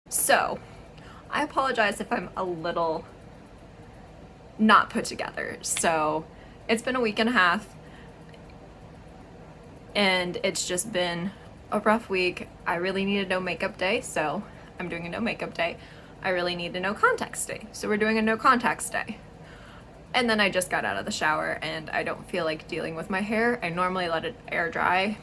So, I apologize if I'm a little not put together. So, it's been a week and a half and it's just been a rough week. I really need a no makeup day, so I'm doing a no makeup day. I really need a no contacts day, so we're doing a no contacts day. And then I just got out of the shower and I don't feel like dealing with my hair. I normally let it air dry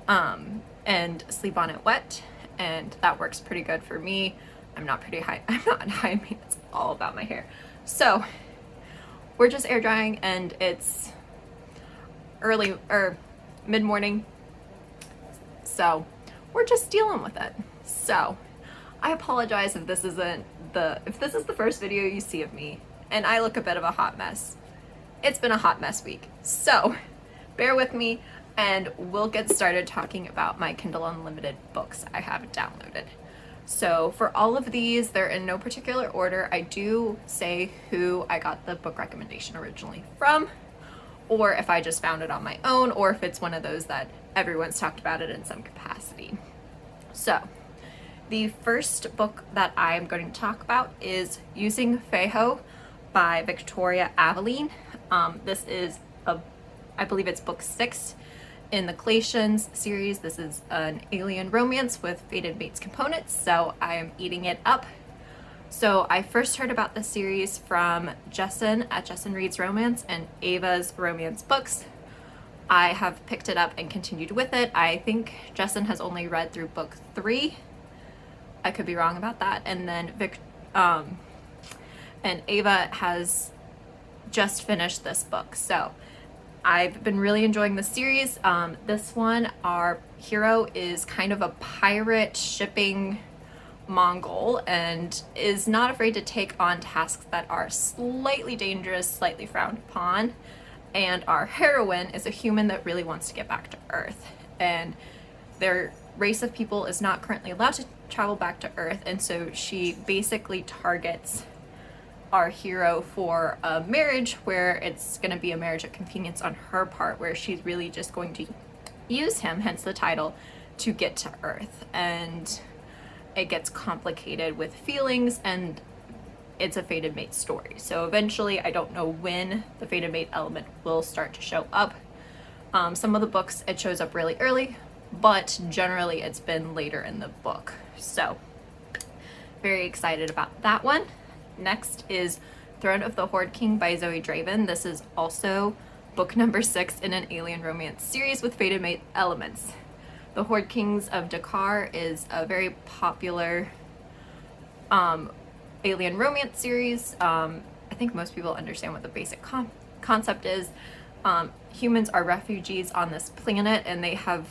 and sleep on it wet, and that works pretty good for me. I'm not high maintenance, it's all about my hair. So we're just air drying and it's early or mid-morning, so we're just dealing with it. So I apologize if this is the first video you see of me and I look a bit of a hot mess. It's been a hot mess week, so bear with me and we'll get started talking about my Kindle Unlimited books I have downloaded. So for all of these, they're in no particular order. I do say who I got the book recommendation originally from, or if I just found it on my own, or if it's one of those that everyone's talked about it in some capacity. So the first book that I'm going to talk about is Using Fejo by Victoria Aveline. This is I believe it's book 6 in the Galatians series. This is an alien romance with fated mates components, so I am eating it up. So I first heard about this series from Jessen at Jessen Reads Romance and Ava's Romance Books. I have picked it up and continued with it. I think Jessen has only read through book 3. I could be wrong about that. And then and Ava has just finished this book. So I've been really enjoying the series. This one, our hero is kind of a pirate shipping Mongol and is not afraid to take on tasks that are slightly dangerous, slightly frowned upon. And our heroine is a human that really wants to get back to Earth. And their race of people is not currently allowed to travel back to Earth, and so she basically targets our hero for a marriage where it's going to be a marriage of convenience on her part, where she's really just going to use him, hence the title, to get to Earth. And it gets complicated with feelings, and it's a fated mate story. So eventually, I don't know when the fated mate element will start to show up. Some of the books it shows up really early, but generally it's been later in the book. So very excited about that one. Next is Throne of the Horde King by Zoe Draven. This is also book number 6 in an alien romance series with fated mate elements. The Horde Kings of Dakar is a very popular alien romance series. I think most people understand what the basic concept is. Humans are refugees on this planet, and they have,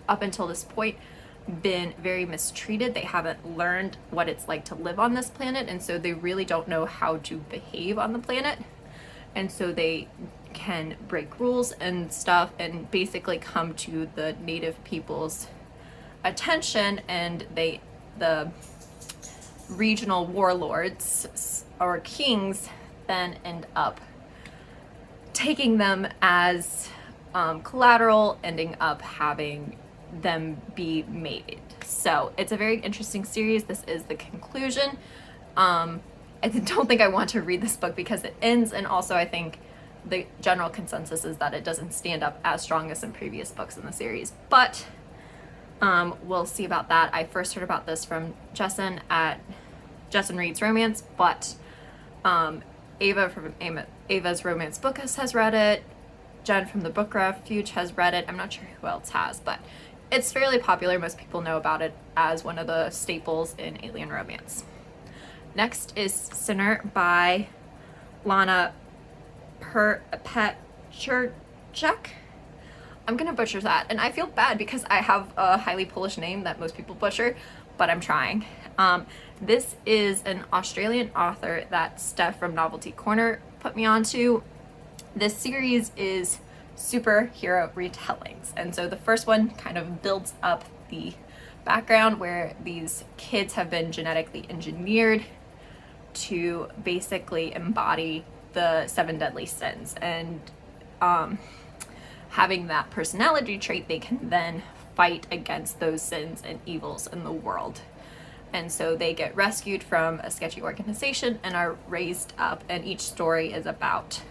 up until this point, been very mistreated. They haven't learned what it's like to live on this planet, and so they really don't know how to behave on the planet. And so they can break rules and stuff and basically come to the native people's attention, and the regional warlords or kings then end up taking them as collateral, ending up having them be mated. So it's a very interesting series. This is the conclusion. I don't think I want to read this book because it ends, and also I think the general consensus is that it doesn't stand up as strong as some previous books in the series, but we'll see about that. I first heard about this from Jessen at Jessen Reads Romance, but Ava from Ava's Romance Books has read it. Jen from the book Refuge has read it. I'm not sure who else has, but it's fairly popular. Most people know about it as one of the staples in alien romance. Next is Sinner by Lana Pecherczyk. I'm gonna butcher that, and I feel bad because I have a highly Polish name that most people butcher, but I'm trying. This is an Australian author that Steph from Novelty Corner put me onto. This series is superhero retellings, and so the first one kind of builds up the background where these kids have been genetically engineered to basically embody the 7 deadly sins, and having that personality trait, they can then fight against those sins and evils in the world. And so they get rescued from a sketchy organization and are raised up, and each story is about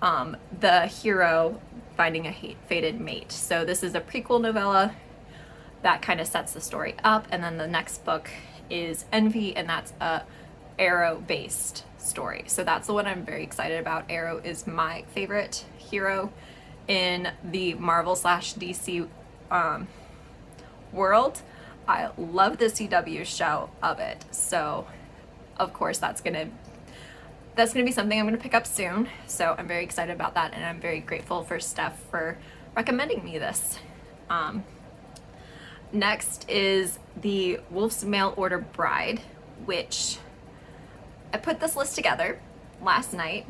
the hero finding a fated mate. So this is a prequel novella that kind of sets the story up, and then the next book is Envy, and that's a Arrow-based story. So that's the one I'm very excited about. Arrow is my favorite hero in the Marvel / DC world. I love the CW show of it, so of course that's gonna be something I'm gonna pick up soon. So I'm very excited about that, and I'm very grateful for Steph for recommending me this. Next is the Wolf's Mail Order Bride, which I put this list together last night,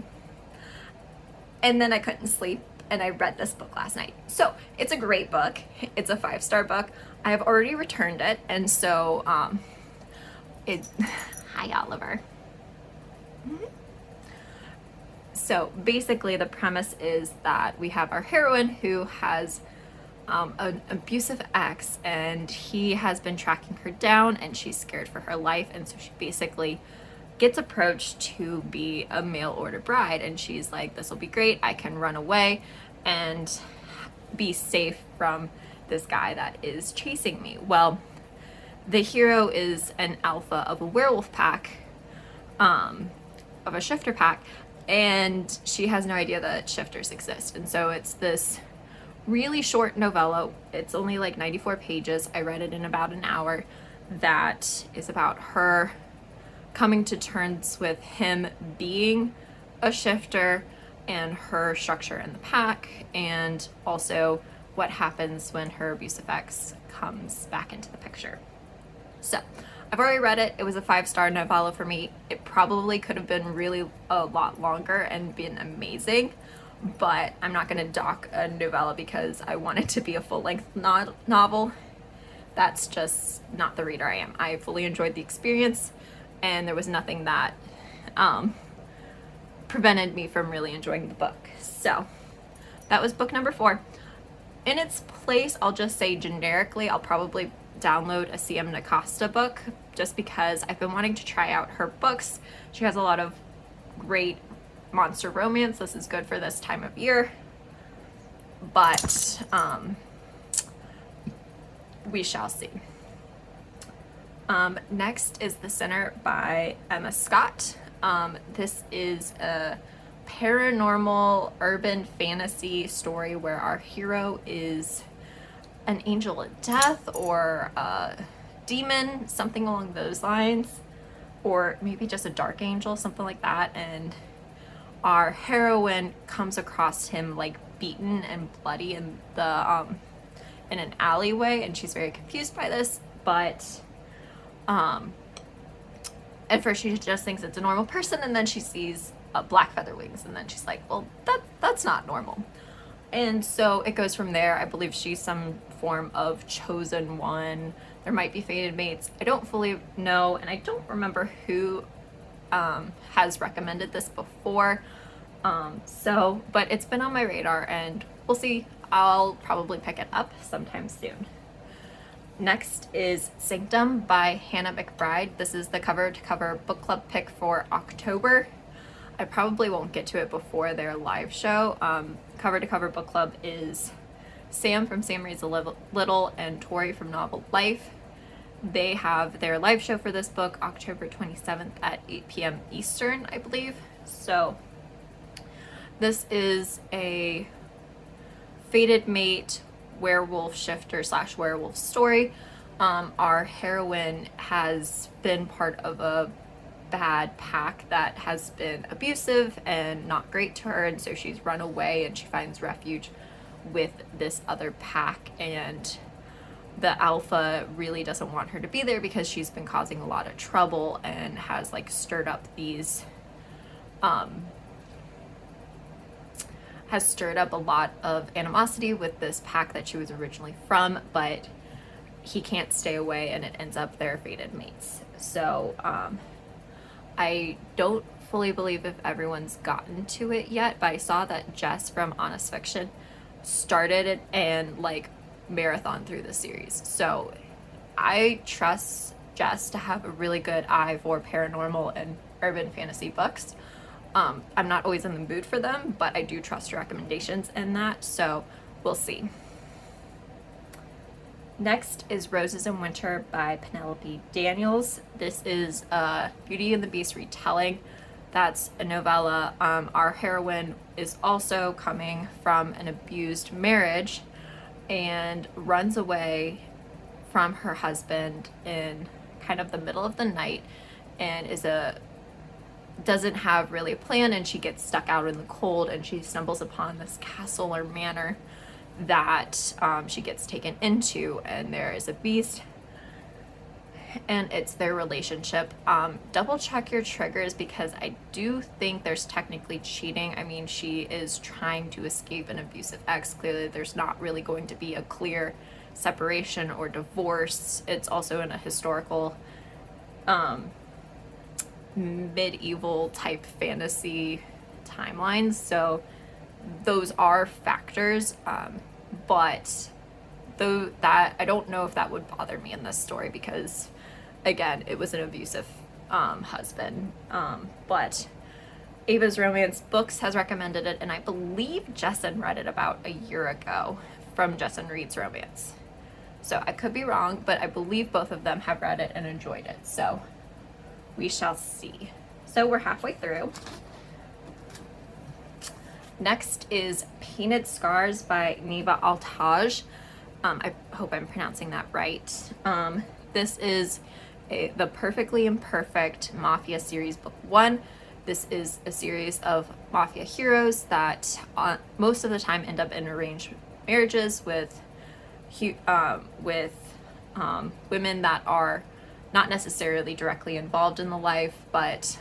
and then I couldn't sleep, and I read this book last night. So it's a great book. It's a 5-star book. I have already returned it, and so hi Oliver. So basically the premise is that we have our heroine who has an abusive ex, and he has been tracking her down, and she's scared for her life, and so she basically gets approached to be a mail order bride, and she's like, this will be great, I can run away and be safe from this guy that is chasing me. Well, the hero is an alpha of a werewolf pack, of a shifter pack, and she has no idea that shifters exist. And so it's this really short novella. It's only like 94 pages. I read it in about an hour. That is about her coming to terms with him being a shifter and her structure in the pack, and also what happens when her abusive ex comes back into the picture. So I've already read it. It was a 5-star novella for me. It probably could have been really a lot longer and been amazing, but I'm not going to dock a novella because I want it to be a full-length novel. That's just not the reader I am. I fully enjoyed the experience, and there was nothing that prevented me from really enjoying the book. So that was book number 4. In its place, I'll just say generically, I'll probably download a CM Nacosta book just because I've been wanting to try out her books. She has a lot of great monster romance. This is good for this time of year, but we shall see. Next is The Sinner by Emma Scott. This is a paranormal urban fantasy story where our hero is an angel of death or a demon, something along those lines, or maybe just a dark angel, something like that. And our heroine comes across him like beaten and bloody in the in an alleyway, and she's very confused by this, but at first she just thinks it's a normal person, and then she sees black feather wings, and then she's like, well, that's not normal. And so it goes from there. I believe she's some form of chosen one. There might be fated mates. I don't fully know, and I don't remember who has recommended this before. But it's been on my radar, and we'll see. I'll probably pick it up sometime soon. Next is Sanctum by Hannah McBride. This is the cover-to-cover book club pick for October. I probably won't get to it before their live show. Cover-to-cover book club is Sam from Sam Reads a Little and Tori from Novel Life. They have their live show for this book October 27th at 8 p.m. Eastern, I believe. So this is a fated mate werewolf shifter / werewolf story. Our heroine has been part of a bad pack that has been abusive and not great to her, and so she's run away and she finds refuge with this other pack, and the alpha really doesn't want her to be there because she's been causing a lot of trouble and has like stirred up these has stirred up a lot of animosity with this pack that she was originally from, but he can't stay away, and it ends up they're fated mates. So I don't fully believe if everyone's gotten to it yet, but I saw that Jess from Honest Fiction started it and like marathon through the series. So I trust Jess to have a really good eye for paranormal and urban fantasy books. I'm not always in the mood for them, but I do trust your recommendations in that, so we'll see. Next is Roses in Winter by Penelope Daniels. This is a Beauty and the Beast retelling. That's a novella. Our heroine is also coming from an abused marriage and runs away from her husband in kind of the middle of the night, and doesn't have really a plan, and she gets stuck out in the cold, and she stumbles upon this castle or manor that she gets taken into, and there is a beast, and it's their relationship. Double check your triggers, because I do think there's technically cheating. I mean, she is trying to escape an abusive ex. Clearly there's not really going to be a clear separation or divorce. It's also in a historical medieval type fantasy timeline, so those are factors, but though that I don't know if that would bother me in this story, because again, it was an abusive husband. But Ava's Romance Books has recommended it, and I believe Jessen read it about a year ago from Jessen Reads Romance. So I could be wrong, but I believe both of them have read it and enjoyed it. So we shall see. So we're halfway through. Next is Painted Scars by Neva Altaj. I hope I'm pronouncing that right. This is the Perfectly Imperfect Mafia series, book 1. This is a series of mafia heroes that most of the time end up in arranged marriages with women that are not necessarily directly involved in the life, but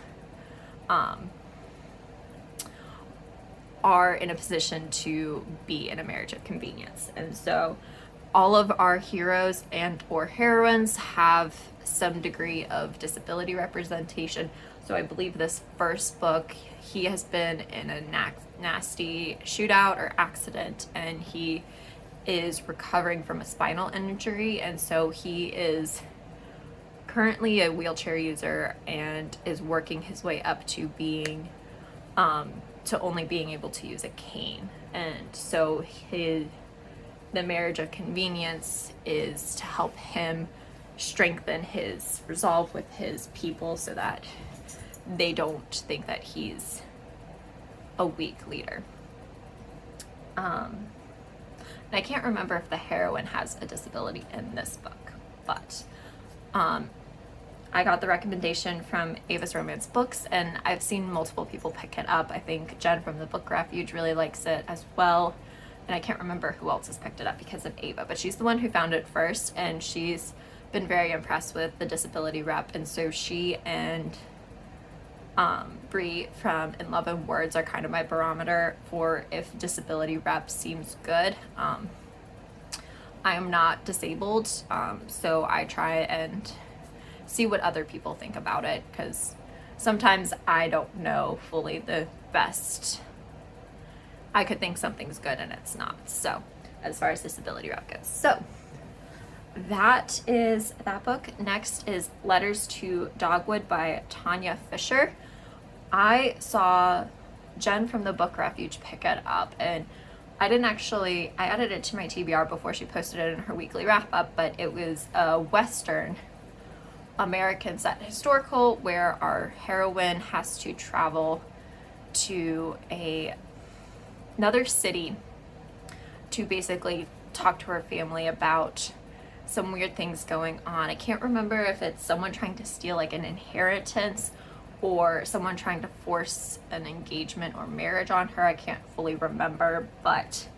are in a position to be in a marriage of convenience. And so all of our heroes and or heroines have some degree of disability representation. So I believe this first book, he has been in a nasty shootout or accident, and he is recovering from a spinal injury, and so he is currently a wheelchair user and is working his way up to being to only being able to use a cane. And so the marriage of convenience is to help him strengthen his resolve with his people so that they don't think that he's a weak leader. And I can't remember if the heroine has a disability in this book, but I got the recommendation from Ava's Romance Books, and I've seen multiple people pick it up. I think Jen from the Book Refuge really likes it as well, and I can't remember who else has picked it up because of Ava, but she's the one who found it first, and she's been very impressed with the disability rep, and so she and Bree from In Love and Words are kind of my barometer for if disability rep seems good. I am not disabled, so I try and see what other people think about it, because sometimes I don't know fully the best. I could think something's good and it's not. So as far as disability rep goes. So that is that book. Next is Letters to Dogwood by Tanya Fischer. I saw Jen from the Book Refuge pick it up, and I added it to my TBR before she posted it in her weekly wrap up, but it was a Western American set historical where our heroine has to travel to another city to basically talk to her family about some weird things going on. I can't remember if it's someone trying to steal like an inheritance or someone trying to force an engagement or marriage on her. I can't fully remember, but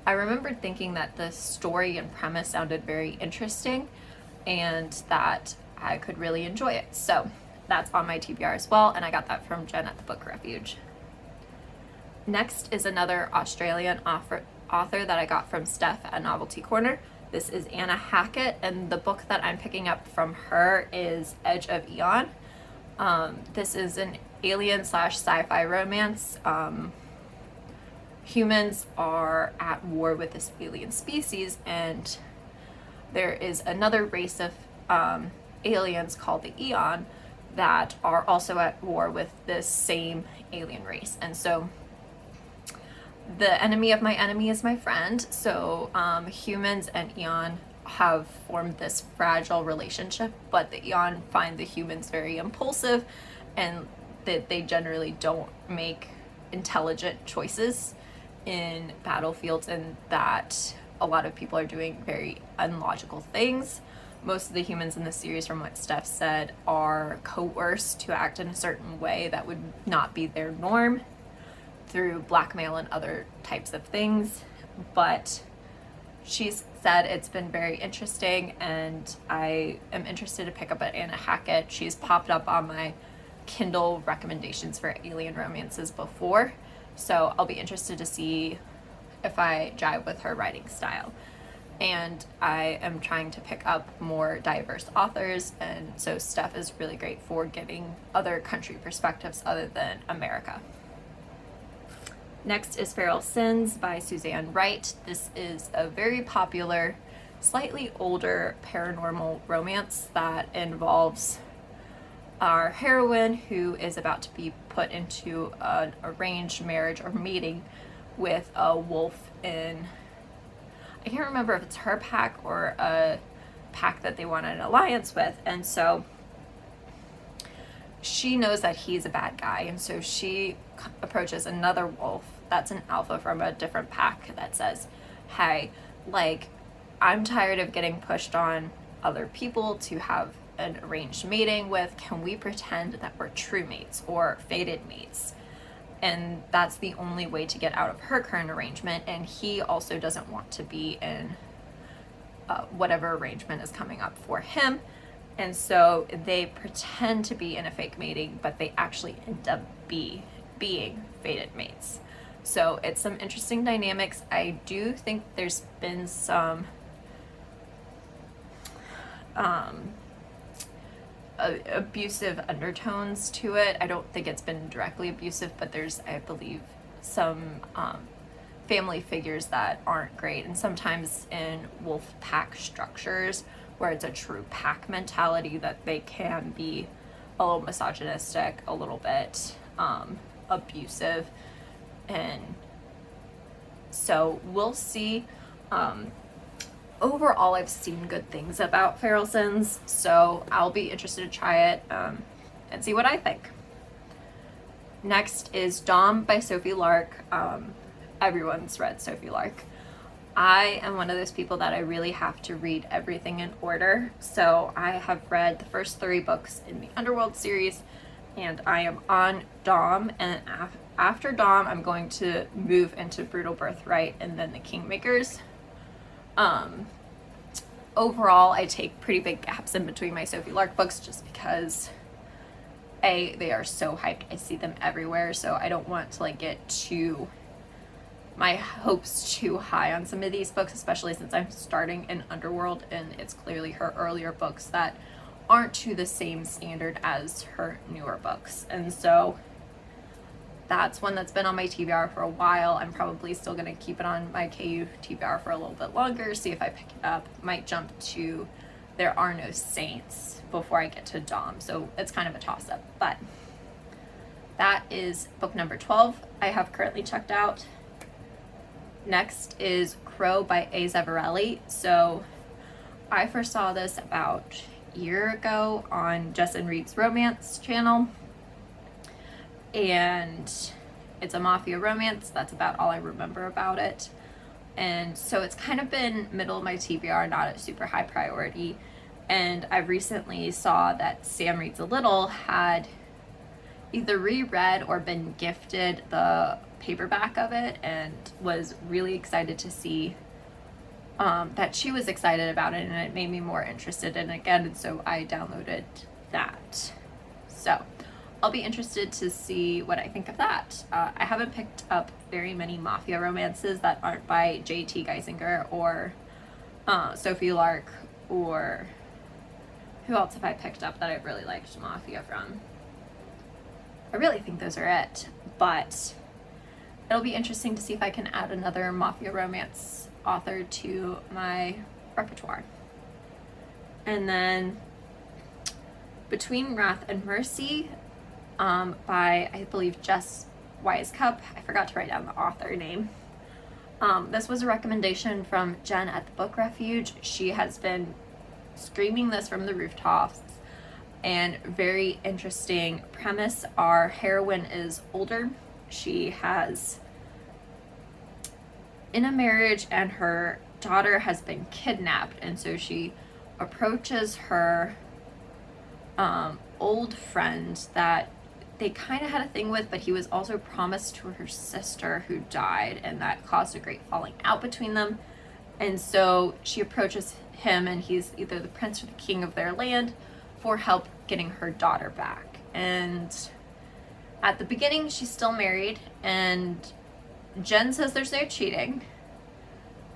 I remembered thinking that the story and premise sounded very interesting and that I could really enjoy it. So that's on my TBR as well, and I got that from Jen at the Book Refuge. Next is another Australian author that I got from Steph at Novelty Corner. This is Anna Hackett, and the book that I'm picking up from her is Edge of Eon. This is an alien / sci-fi romance. Humans are at war with this alien species, and there is another race of aliens called the Eon that are also at war with this same alien race. And so the enemy of my enemy is my friend. So humans and Eon have formed this fragile relationship, but the Eon find the humans very impulsive and that they generally don't make intelligent choices in battlefields, and that a lot of people are doing very unlogical things. Most of the humans in the series, from what Steph said, are coerced to act in a certain way that would not be their norm through blackmail and other types of things. But she's said it's been very interesting, and I am interested to pick up at Anna Hackett. She's popped up on my Kindle recommendations for alien romances before, so I'll be interested to see if I jive with her writing style. And I am trying to pick up more diverse authors, and so Steph is really great for getting other country perspectives other than America. Next is Feral Sins by Suzanne Wright. This is a very popular, slightly older paranormal romance that involves our heroine, who is about to be put into an arranged marriage or meeting with a wolf in, I can't remember if it's her pack or a pack that they want an alliance with. And so she knows that he's a bad guy, and so she approaches another wolf that's an alpha from a different pack that says, hey, like, I'm tired of getting pushed on other people to have an arranged mating with. Can we pretend that we're true mates or fated mates? And that's the only way to get out of her current arrangement. And he also doesn't want to be in whatever arrangement is coming up for him. And so they pretend to be in a fake mating, but they actually end up being fated mates. So it's some interesting dynamics. I do think there's been some abusive undertones to it. I don't think it's been directly abusive, but there's, I believe, some family figures that aren't great. And sometimes in wolf pack structures where it's a true pack mentality, that they can be a little misogynistic, a little bit abusive. And so we'll see. Overall, I've seen good things about Feral Sins, so I'll be interested to try it and see what I think. Next is Dom by Sophie Lark. Everyone's read Sophie Lark. I am one of those people that I really have to read everything in order, so I have read the first 3 books in the Underworld series, and I am on Dom, and after Dom, I'm going to move into Brutal Birthright and then the Kingmakers. Overall, I take pretty big gaps in between my Sophie Lark books just because they are so hyped. I see them everywhere, so I don't want to get my hopes too high on some of these books, especially since I'm starting in Underworld and it's clearly her earlier books that aren't to the same standard as her newer books. And so that's one that's been on my TBR for a while. I'm probably still going to keep it on my KU TBR for a little bit longer, see if I pick it up. Might jump to There Are No Saints before I get to Dom, so it's kind of a toss-up. But that is book number 12 I have currently checked out. Next is Crow by A. Zavarelli. So I first saw this about a year ago on Jess and Reed's romance channel. And it's a mafia romance. That's about all I remember about it. And so it's kind of been middle of my TBR, not a super high priority. And I recently saw that Sam Reads a Little had either reread or been gifted the paperback of it, and was really excited to see that she was excited about it, and it made me more interested in it again, and so I downloaded that. So I'll be interested to see what I think of that. I haven't picked up very many mafia romances that aren't by J.T. Geisinger or Sophie Lark, or who else have I picked up that I've really liked mafia from? I really think those are it, but it'll be interesting to see if I can add another mafia romance author to my repertoire. And then Between Wrath and Mercy by, I believe, Jess Wisecup. I forgot to write down the author name. This was a recommendation from Jen at the book Refuge. She has been screaming this from the rooftops, and very interesting premise. Our heroine is older. She has in a marriage and her daughter has been kidnapped, and so she approaches her old friend that they kind of had a thing with, but he was also promised to her sister who died, and that caused a great falling out between them. And so she approaches him, and he's either the prince or the king of their land, for help getting her daughter back. And at the beginning, she's still married, and Jen says there's no cheating.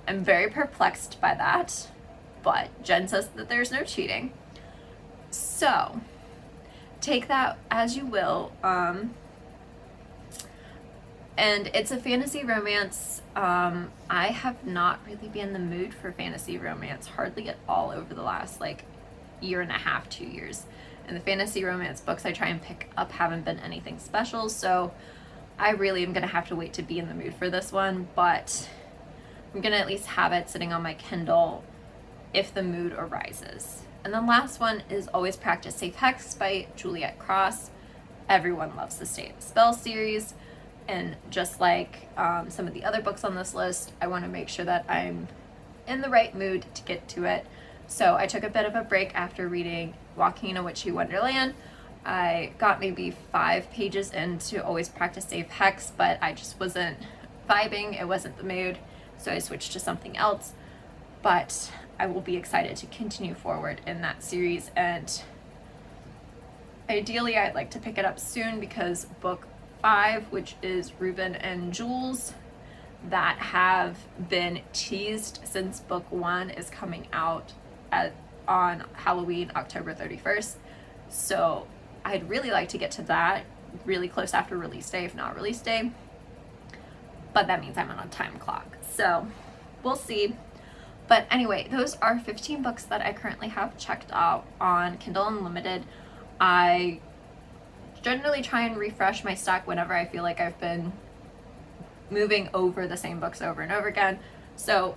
I'm very perplexed by that, but Jen says that there's no cheating. So take that as you will. And it's a fantasy romance. I have not really been in the mood for fantasy romance hardly at all over the last like year and a half, 2 years. And the fantasy romance books I try and pick up haven't been anything special, so I really am gonna have to wait to be in the mood for this one, but I'm gonna at least have it sitting on my Kindle if the mood arises. And the last one is Always Practice Safe Hex by Juliet Cross. Everyone loves the Stay of the Spell series, and just like some of the other books on this list, I want to make sure that I'm in the right mood to get to it. So I took a bit of a break after reading Walking in a Witchy Wonderland. I got maybe 5 pages into Always Practice Safe Hex, but I just wasn't vibing. It wasn't the mood, so I switched to something else. But I will be excited to continue forward in that series, and ideally I'd like to pick it up soon, because book 5, which is Reuben and Jules, that have been teased since book 1, is coming out on Halloween, October 31st. So I'd really like to get to that really close after release day, if not release day. But that means I'm on a time clock. So we'll see. But anyway, those are 15 books that I currently have checked out on Kindle Unlimited. I generally try and refresh my stack whenever I feel like I've been moving over the same books over and over again. So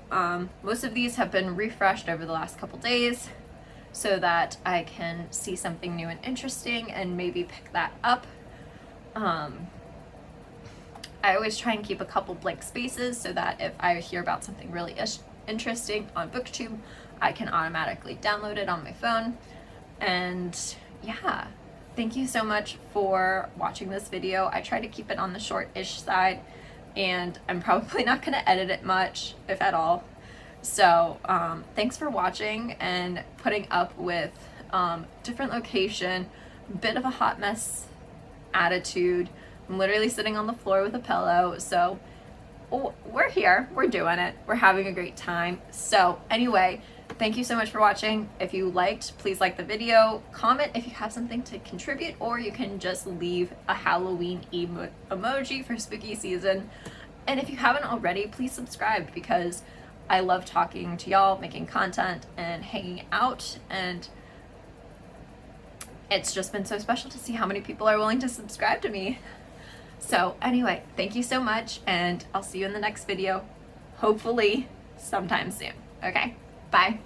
most of these have been refreshed over the last couple days so that I can see something new and interesting and maybe pick that up. I always try and keep a couple blank spaces so that if I hear about something really interesting on BookTube, I can automatically download it on my phone. And yeah, thank you so much for watching this video. I try to keep it on the short-ish side, and I'm probably not going to edit it much, if at all. So thanks for watching and putting up with different location, bit of a hot mess attitude. I'm literally sitting on the floor with a pillow, so we're here, we're doing it, we're having a great time. So anyway, thank you so much for watching. If you liked, please like the video, comment if you have something to contribute, or you can just leave a Halloween emoji for spooky season. And if you haven't already, please subscribe, because I love talking to y'all, making content and hanging out, and it's just been so special to see how many people are willing to subscribe to me. So anyway, thank you so much, and I'll see you in the next video, hopefully sometime soon. Okay, bye.